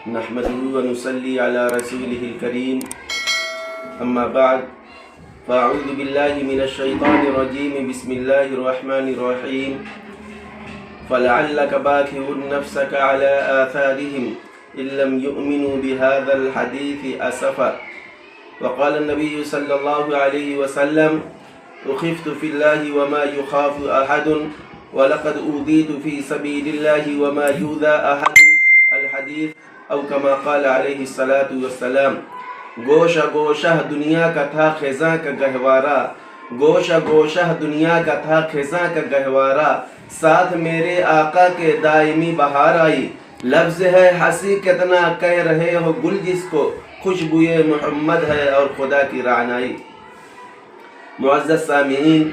نحمده ونصلي على رسوله الكريم اما بعد فاعوذ بالله من الشيطان الرجيم بسم الله الرحمن الرحيم فلعلك باخع نفسك على آثارهم إن لم يؤمنوا بهذا الحديث أسفا. وقال النبي صلى الله عليه وسلم أخفت في الله وما يخاف أحد ولقد أوذيت في سبيل الله وما يؤذى أحد الحديث او كما قال علیہ الصلاۃ والسلام. گوشہ گوشہ دنیا کا تھا خزاں کا گہوارہ، گوشہ گوشہ دنیا کا تھا خزاں کا گہوارہ، ساتھ میرے آقا کے دائمی بہار آئی. لفظ ہے ہنسی کتنا کہہ رہے ہو گل جس کو، خوشبوئے محمد ہے اور خدا کی رعنائی. معزز سامعین،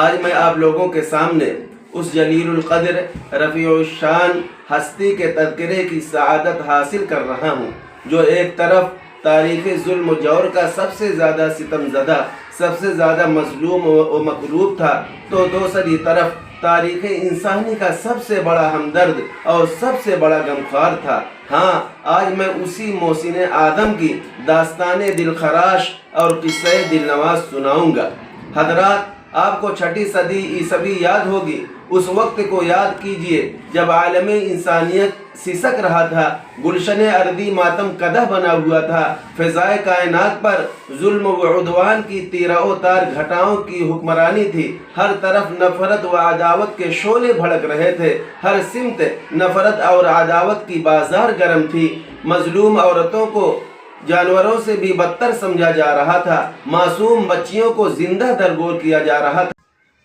آج میں آپ لوگوں کے سامنے اس جلیل القدر رفیع الشان ہستی کے تذکرے کی سعادت حاصل کر رہا ہوں، جو ایک طرف تاریخ ظلم و جور کا سب سے زیادہ ستم زدہ، سب سے زیادہ مظلوم و مکروب تھا، تو دوسری طرف تاریخ انسانی کا سب سے بڑا ہمدرد اور سب سے بڑا غمخوار تھا. ہاں، آج میں اسی محسن آدم کی داستان دلخراش اور قصہ دلنواز سناؤں گا. حضرات، آپ کو چھٹی صدی عیسوی یاد ہوگی. اس وقت کو یاد کیجئے جب عالم انسانیت سسک رہا تھا، گلشن ارضی ماتم کدہ بنا ہوا تھا، فضائے کائنات پر ظلم و عدوان کی تیرہ و تار گھٹاؤں کی حکمرانی تھی. ہر طرف نفرت و عداوت کے شعلے بھڑک رہے تھے، ہر سمت نفرت اور عداوت کی بازار گرم تھی. مظلوم عورتوں کو جانوروں سے بھی بدتر سمجھا جا رہا تھا، معصوم بچیوں کو زندہ درگور کیا جا رہا تھا.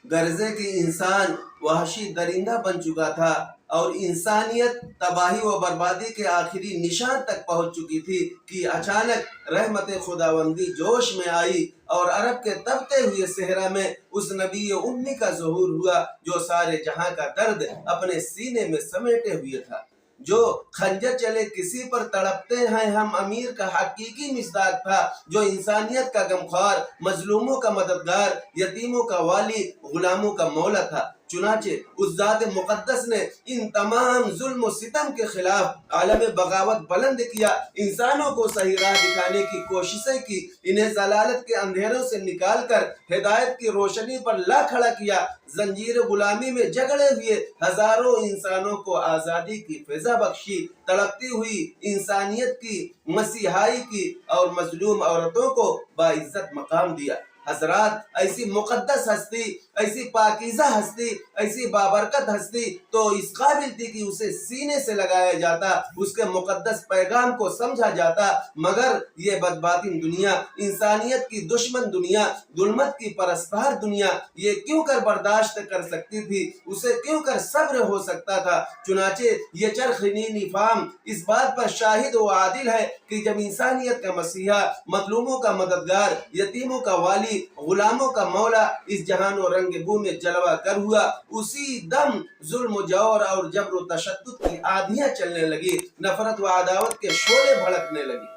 گرزے کی انسان وحشی درندہ بن چکا تھا اور انسانیت تباہی و بربادی کے آخری نشان تک پہنچ چکی تھی کہ اچانک رحمت خداوندی جوش میں آئی اور عرب کے تبتے ہوئے صحرا میں اس نبی امی کا ظہور ہوا جو سارے جہاں کا درد اپنے سینے میں سمیٹے ہوئے تھا. جو خنجر چلے کسی پر تڑپتے ہیں ہم امیر کا حقیقی مصداق تھا، جو انسانیت کا غمخوار، مظلوموں کا مددگار، یتیموں کا والی، غلاموں کا مولا تھا. چنانچہ اس ذات مقدس نے ان تمام ظلم و ستم کے خلاف عالم بغاوت بلند کیا، انسانوں کو صحیح راہ دکھانے کی کوششیں کی، انہیں ضلالت کے اندھیروں سے نکال کر ہدایت کی روشنی پر لا کھڑا کیا. زنجیر غلامی میں جگڑے ہوئے ہزاروں انسانوں کو آزادی کی فضا بخشی، تڑپتی ہوئی انسانیت کی مسیحائی کی اور مظلوم عورتوں کو باعزت مقام دیا. حضرات، ایسی مقدس ہستی، ایسی پاکیزہ ہستی، ایسی بابرکت ہستی تو اس قابل تھی کہ اسے سینے سے لگایا جاتا، اس کے مقدس پیغام کو سمجھا جاتا، مگر یہ بدباطن دنیا، انسانیت کی دشمن دنیا، ظلمت کی پرستار دنیا یہ کیوں کر برداشت کر سکتی تھی؟ اسے کیوں کر صبر ہو سکتا تھا؟ چنانچہ یہ چرخنینی فام اس بات پر شاہد و عادل ہے کہ جب انسانیت کا مسیحا، مظلوموں کا مددگار، یتیموں کا والی، غلاموں کا مولا اس جہان و رنگ بو میں جلوہ گر ہوا، اسی دم ظلم و جور اور جبر و تشدد کی آندھیاں چلنے لگی، نفرت و عداوت کے شعلے بھڑکنے لگی.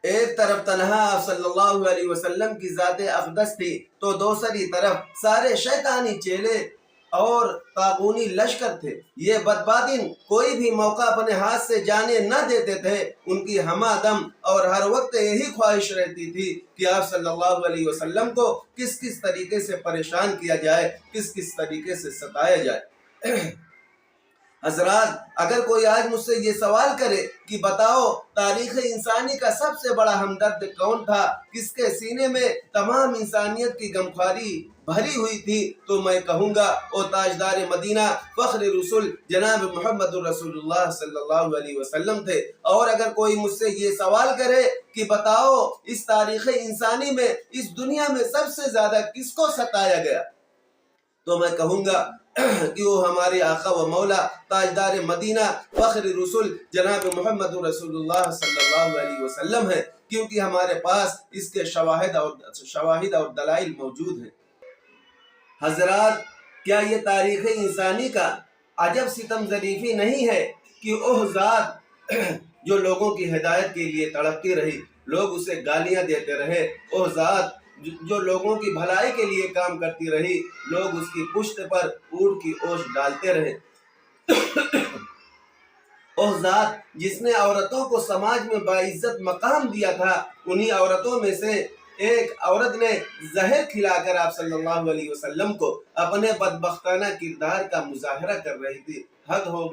ایک طرف تنہا آپ صلی اللہ علیہ وسلم کی ذات اقدس تھی تو دوسری طرف سارے شیطانی چیلے اور طاغونی لشکر تھے. یہ بدبادن کوئی بھی موقع اپنے ہاتھ سے جانے نہ دیتے تھے. ان کی ہمہ دم اور ہر وقت یہی خواہش رہتی تھی کہ آپ صلی اللہ علیہ وسلم کو کس کس طریقے سے پریشان کیا جائے، کس کس طریقے سے ستایا جائے. حضرات، اگر کوئی آج مجھ سے یہ سوال کرے کہ بتاؤ تاریخ انسانی کا سب سے بڑا ہمدرد کون تھا، کس کے سینے میں تمام انسانیت کی غمخواری بھری ہوئی تھی، تو میں کہوں گا وہ تاجدار مدینہ، فخر رسول جناب محمد رسول اللہ صلی اللہ علیہ وسلم تھے. اور اگر کوئی مجھ سے یہ سوال کرے کہ بتاؤ اس تاریخ انسانی میں، اس دنیا میں سب سے زیادہ کس کو ستایا گیا، تو میں کہوں گا کہ وہ ہمارے آقا و مولا تاجدار مدینہ فخر رسول جناب محمد رسول اللہ صلی اللہ علیہ وسلم ہے، کیونکہ ہمارے پاس اس کے شواہد اور دلائل موجود ہیں. حضرات، کیا یہ تاریخ انسانی کا عجب ستم ظریفی نہیں ہے کہ وہ ذات جو لوگوں کی ہدایت کے لیے تڑپتی رہی، لوگ اسے گالیاں دیتے رہے، وہ ذات جو لوگوں کی بھلائی کے لیے کام کرتی رہی، لوگ اس کی پشت پر اونٹ کی اوش ڈالتے رہے. وہ ذات جس نے عورتوں کو سماج میں باعزت مقام دیا تھا، انہی عورتوں میں سے ایک عورت نے زہر کھلا کر آپ صلی اللہ علیہ وسلم کو اپنے بدبختانہ کردار کا مظاہرہ کر رہی تھی۔ حد ہو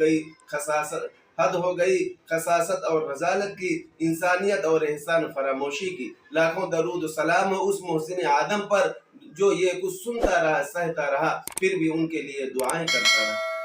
گئی خساست اور رذالت کی، انسانیت اور احسان فراموشی کی۔ لاکھوں درود و سلام ہو اس محسن آدم پر جو یہ کچھ سنتا رہا، سہتا رہا، پھر بھی ان کے لیے دعائیں کرتا رہا۔